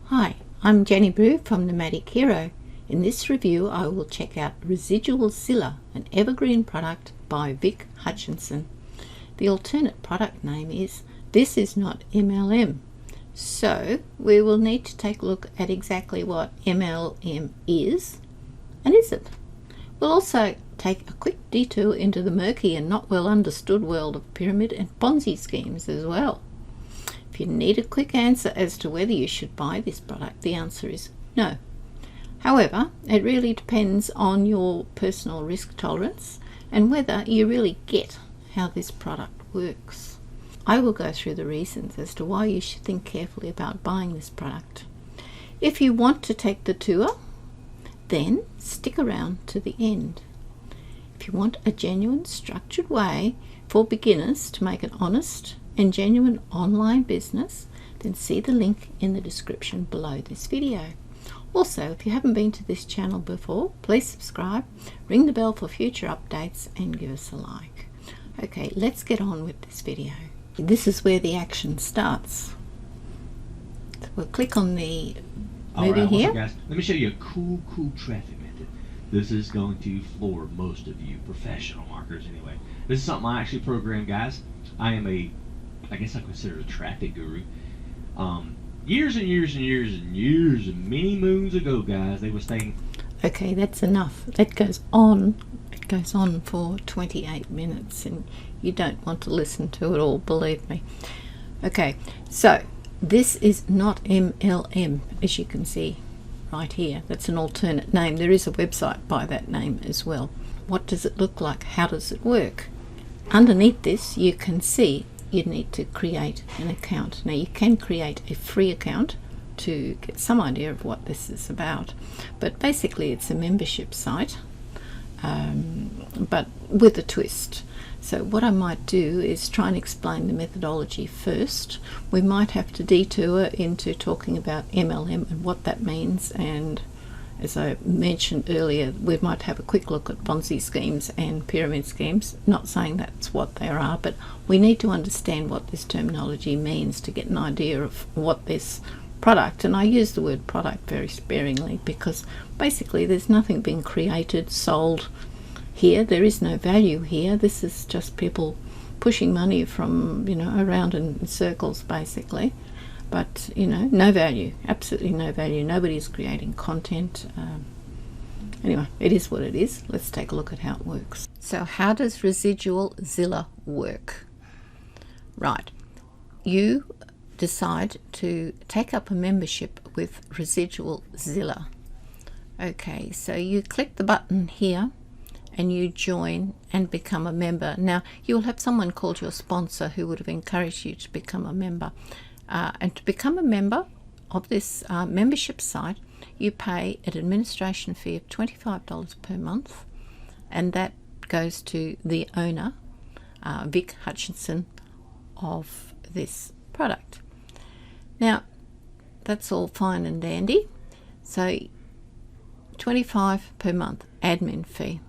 Hi, I'm Jenny Brew from Nomadic Hero. In this review I will check out Residual Zilla, an evergreen product by Vic Hutchinson. The alternate product name is This Is Not MLM. So we will need to take a look at exactly what MLM is and isn't. We'll also take a quick detour into the murky and not well understood world of pyramid and ponzi schemes as well. If you need a quick answer as to whether you should buy this product, the answer is no. However, it really depends on your personal risk tolerance and whether you really get how this product works. I will go through the reasons as to why you should think carefully about buying this product. If you want to take the tour, then stick around to the end. If you want a genuine, structured way for beginners to make an honest and genuine online business, then see the link in the description below this video. Also, if you haven't been to this channel before, please subscribe, ring the bell for future updates and give us a like. Okay, let's get on with this video. This is where the action starts. So we'll click on the movie here. Guys, let me show you a cool traffic method. This is going to floor most of you professional marketers anyway. This is something I actually programmed, guys. I guess I consider a traffic guru. Years and many moons ago, guys, they were saying, okay, that's enough. That goes on. It goes on for 28 minutes and you don't want to listen to it all, believe me. Okay, so this is not MLM, as you can see right here. That's an alternate name. There is a website by that name as well. What does it look like? How does it work? Underneath this, you can see you need to create an account. Now you can create a free account to get some idea of what this is about, but basically it's a membership site, but with a twist. So what I might do is try and explain the methodology first. We might have to detour into talking about MLM and what that means, and as I mentioned earlier, we might have a quick look at Ponzi schemes and pyramid schemes. Not saying that's what they are, but we need to understand what this terminology means to get an idea of what this product, and I use the word product very sparingly because basically there's nothing being created, sold here. There is no value here. This is just people pushing money from, around in circles basically. But, no value, absolutely no value. Nobody's creating content. Anyway, it is what it is. Let's take a look at how it works. So how does Residual Zilla work? Right, you decide to take up a membership with Residual Zilla. Okay, so you click the button here and you join and become a member. Now, you'll have someone called your sponsor who would have encouraged you to become a member. And to become a member of this membership site, you pay an administration fee of $25 per month, and that goes to the owner, Vic Hutchinson, of this product. Now, that's all fine and dandy. So, $25 per month admin fee.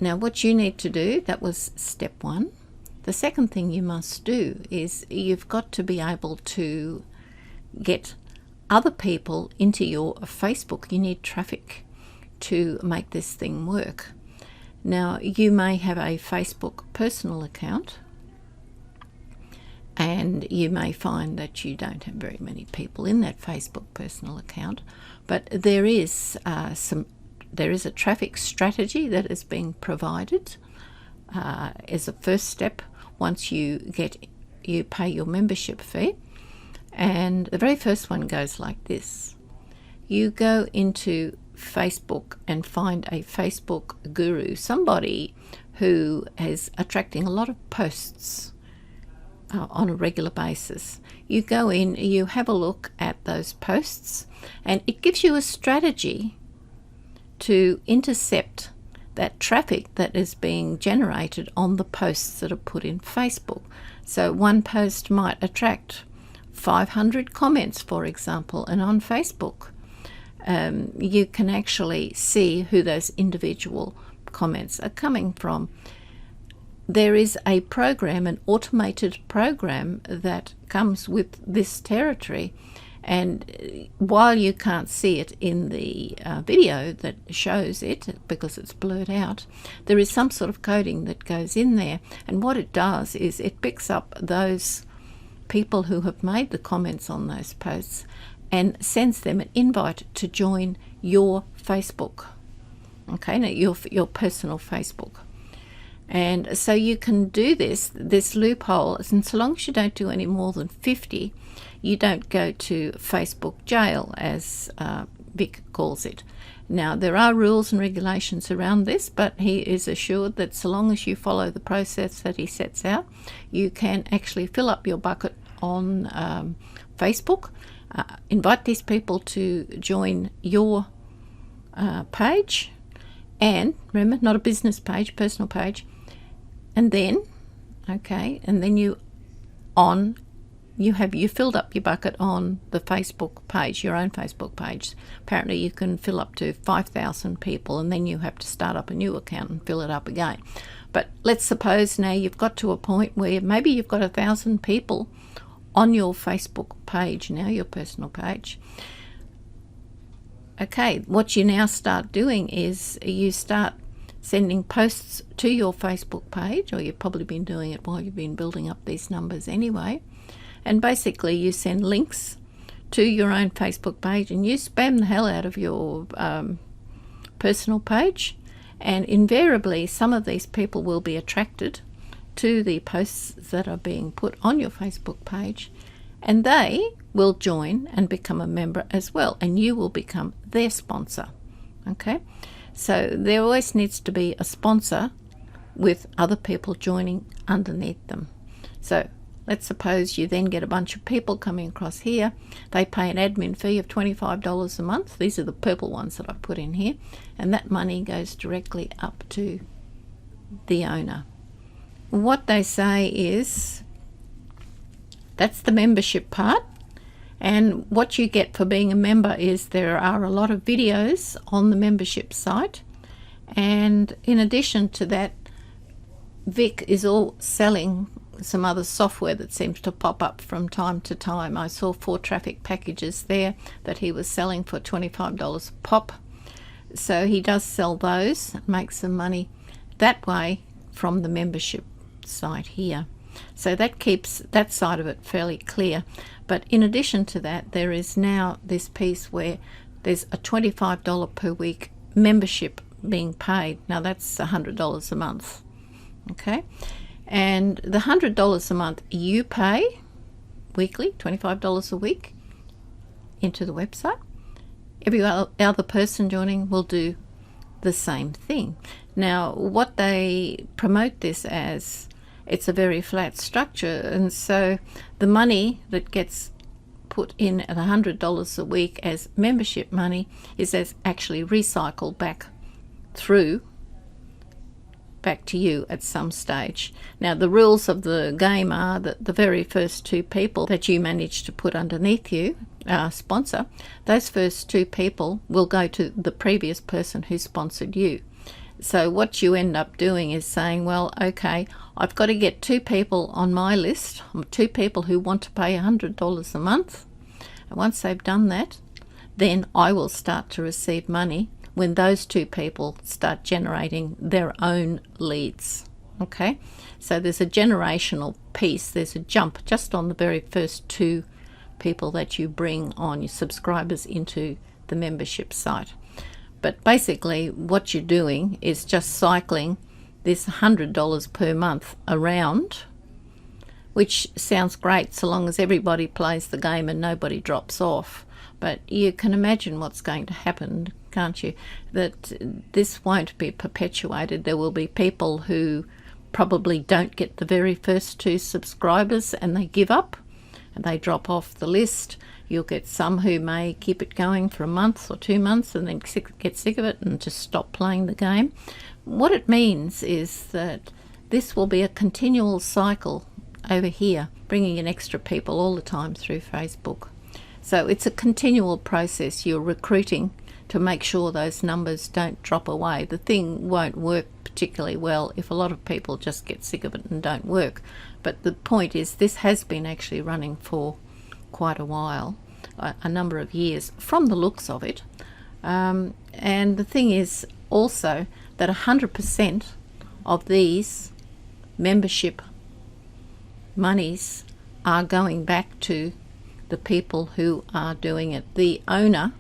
Now, what you need to do, that was step one. The second thing you must do is you've got to be able to get other people into your Facebook. You need traffic to make this thing work. Now, you may have a Facebook personal account and you may find that you don't have very many people in that Facebook personal account, but there is a traffic strategy that is being provided as a first step. Once you pay your membership fee, and the very first one goes like this. You go into Facebook and find a Facebook guru, somebody who is attracting a lot of posts on a regular basis. You go in, you have a look at those posts, and it gives you a strategy to intercept that traffic that is being generated on the posts that are put in Facebook. So one post might attract 500 comments, for example, and on Facebook you can actually see who those individual comments are coming from. There is a program, an automated program that comes with this territory, And while you can't see it in the video that shows it because it's blurred out, there is some sort of coding that goes in there, and what it does is it picks up those people who have made the comments on those posts and sends them an invite to join your Facebook, okay, now your personal Facebook. And so you can do this loophole, and so long as you don't do any more than 50, you don't go to Facebook jail, as Vic calls it. Now, there are rules and regulations around this, but he is assured that so long as you follow the process that he sets out, you can actually fill up your bucket on Facebook, invite these people to join your page, and remember, not a business page, personal page, and then, okay, and then you filled up your bucket on the Facebook page, your own Facebook page. Apparently you can fill up to 5,000 people, and then you have to start up a new account and fill it up again. But let's suppose now you've got to a point where maybe you've got 1,000 people on your Facebook page now, your personal page. Okay, what you now start doing is you start sending posts to your Facebook page, or you've probably been doing it while you've been building up these numbers anyway. And basically you send links to your own Facebook page, and you spam the hell out of your personal page, and invariably some of these people will be attracted to the posts that are being put on your Facebook page, and they will join and become a member as well, and you will become their sponsor. Okay, so there always needs to be a sponsor with other people joining underneath them. So let's suppose you then get a bunch of people coming across here. They pay an admin fee of $25 a month. These are the purple ones that I've put in here, and that money goes directly up to the owner. What they say is that's the membership part, and what you get for being a member is there are a lot of videos on the membership site, and in addition to that, Vic is all selling some other software that seems to pop up from time to time. I saw 4 traffic packages there that he was selling for $25 a pop. So he does sell those, makes some money that way from the membership site here. So that keeps that side of it fairly clear. But in addition to that, there is now this piece where there's a $25 per week membership being paid. Now that's $100 a month. Okay, and the $100 a month you pay weekly, $25 a week, into the website. Every other person joining will do the same thing. Now, what they promote this as, it's a very flat structure, and so the money that gets put in at $100 a week as membership money is as actually recycled back to you at some stage. Now, the rules of the game are that the very first 2 people that you manage to put underneath you, sponsor, those first 2 people will go to the previous person who sponsored you. So what you end up doing is saying, well, okay, I've got to get 2 people on my list, 2 people who want to pay $100 a month. And once they've done that, then I will start to receive money when those 2 people start generating their own leads. Okay, so there's a generational piece, there's a jump just on the very first 2 people that you bring on, your subscribers, into the membership site. But basically what you're doing is just cycling this $100 per month around, which sounds great so long as everybody plays the game and nobody drops off. But you can imagine what's going to happen, can't you? That this won't be perpetuated. There will be people who probably don't get the very first 2 subscribers and they give up and they drop off the list. You'll get some who may keep it going for a month or 2 months and then get sick of it and just stop playing the game. What it means is that this will be a continual cycle over here, bringing in extra people all the time through Facebook. So it's a continual process. You're recruiting to make sure those numbers don't drop away. The thing won't work particularly well if a lot of people just get sick of it and don't work. But the point is, this has been actually running for quite a while. a number of years from the looks of it. And the thing is also that 100% of these membership monies are going back to the people who are doing it. The owner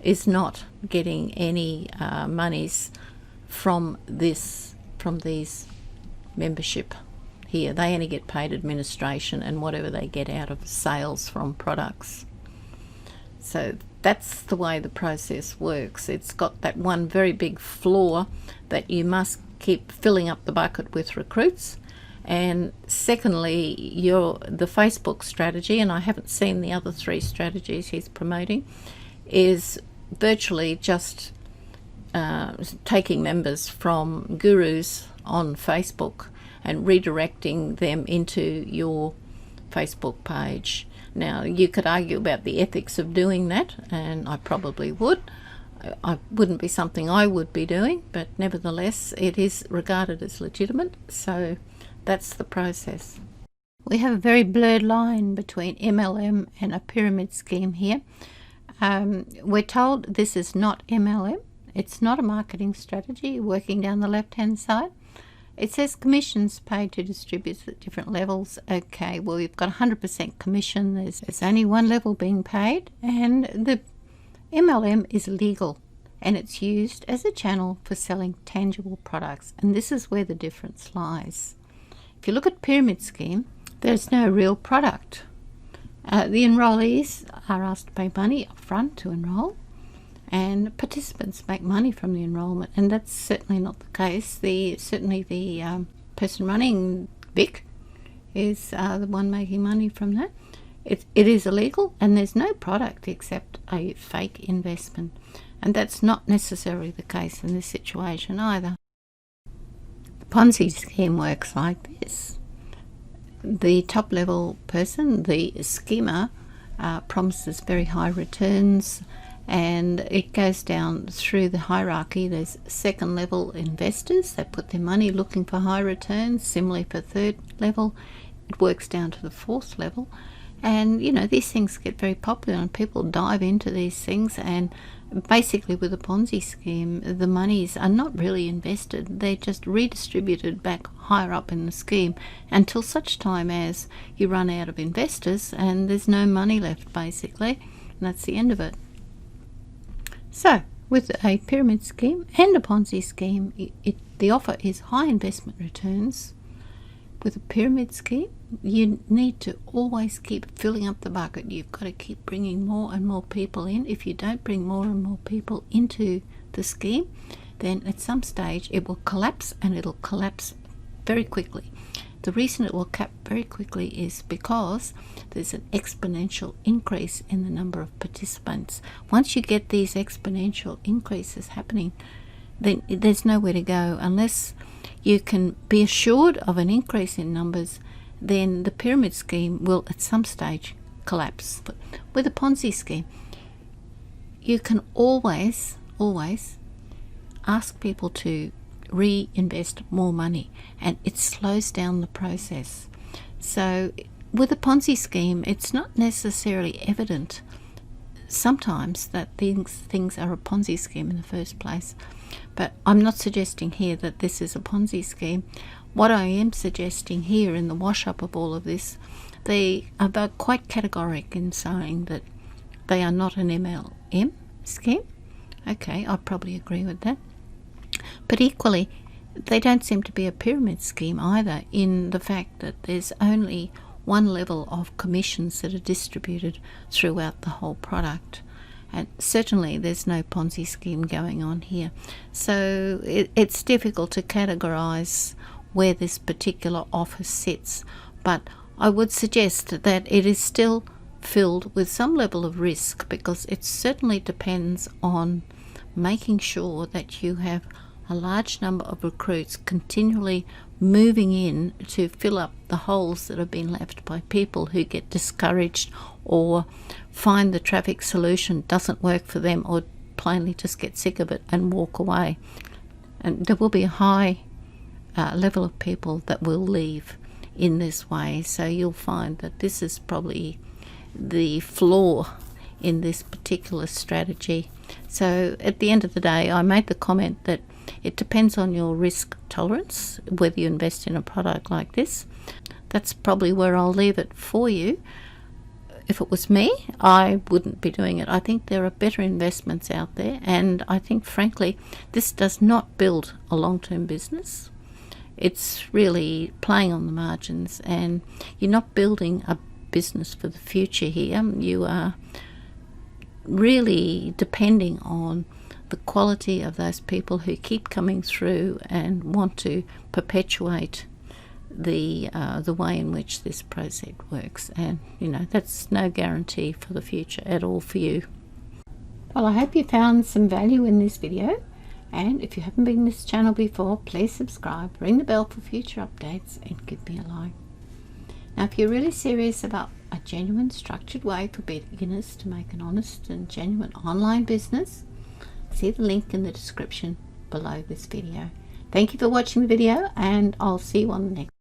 is not getting any monies from these membership here. They only get paid administration and whatever they get out of sales from products. So that's the way the process works. It's got that one very big flaw that you must keep filling up the bucket with recruits. And secondly, the Facebook strategy, and I haven't seen the other 3 strategies he's promoting, is virtually just taking members from gurus on Facebook and redirecting them into your Facebook page. Now, you could argue about the ethics of doing that, and I probably would. I wouldn't be something I would be doing, but nevertheless, it is regarded as legitimate, so that's the process. We have a very blurred line between MLM and a pyramid scheme here. We're told this is not MLM. It's not a marketing strategy. Working down the left-hand side, it says commissions paid to distributors at different levels. Okay, well, you've got 100% commission. There's only one level being paid, and the MLM is legal, and it's used as a channel for selling tangible products, and this is where the difference lies. If you look at pyramid scheme, there's no real product. The enrollees are asked to pay money up front to enrol, and participants make money from the enrolment, and that's certainly not the case. Certainly the person running Vic is the one making money from that. It is illegal, and there's no product except a fake investment, and that's not necessarily the case in this situation either. The Ponzi scheme works like this. The top level person, the schemer, promises very high returns, and it goes down through the hierarchy. There's second level investors that put their money looking for high returns. Similarly for third level, it works down to the fourth level. And these things get very popular and people dive into these things, and basically with a Ponzi scheme, the monies are not really invested. They're just redistributed back higher up in the scheme until such time as you run out of investors and there's no money left, basically, and that's the end of it. So with a pyramid scheme and a Ponzi scheme, the offer is high investment returns. With a pyramid scheme, you need to always keep filling up the bucket. You've got to keep bringing more and more people in. If you don't bring more and more people into the scheme, then at some stage it will collapse, and it'll collapse very quickly. The reason it will cap very quickly is because there's an exponential increase in the number of participants. Once you get these exponential increases happening, then there's nowhere to go. Unless you can be assured of an increase in numbers, then the pyramid scheme will at some stage collapse. But with a Ponzi scheme, you can always ask people to reinvest more money, and it slows down the process. So with a Ponzi scheme, it's not necessarily evident sometimes that things are a Ponzi scheme in the first place. But I'm not suggesting here that this is a Ponzi scheme. What I am suggesting here in the wash-up of all of this, they are quite categoric in saying that they are not an MLM scheme. Okay, I probably agree with that. But equally, they don't seem to be a pyramid scheme either, in the fact that there's only one level of commissions that are distributed throughout the whole product. And certainly there's no Ponzi scheme going on here. So it's difficult to categorize where this particular offer sits. But I would suggest that it is still filled with some level of risk, because it certainly depends on making sure that you have a large number of recruits continually moving in to fill up the holes that have been left by people who get discouraged or find the traffic solution doesn't work for them, or plainly just get sick of it and walk away. And there will be a high level of people that will leave in this way. So you'll find that this is probably the flaw in this particular strategy. So at the end of the day, I made the comment that it depends on your risk tolerance whether you invest in a product like this. That's probably where I'll leave it for you. If it was me, I wouldn't be doing it. I think there are better investments out there, and I think, frankly, this does not build a long-term business. It's really playing on the margins, and you're not building a business for the future here. You are really depending on the quality of those people who keep coming through and want to perpetuate the way in which this project works. And that's no guarantee for the future at all for you. Well, I hope you found some value in this video, and if you haven't been to this channel before, please subscribe, ring the bell for future updates, and give me a like. Now, if you're really serious about a genuine structured way for beginners to make an honest and genuine online business, see the link in the description below this video. Thank you for watching the video, and I'll see you on the next.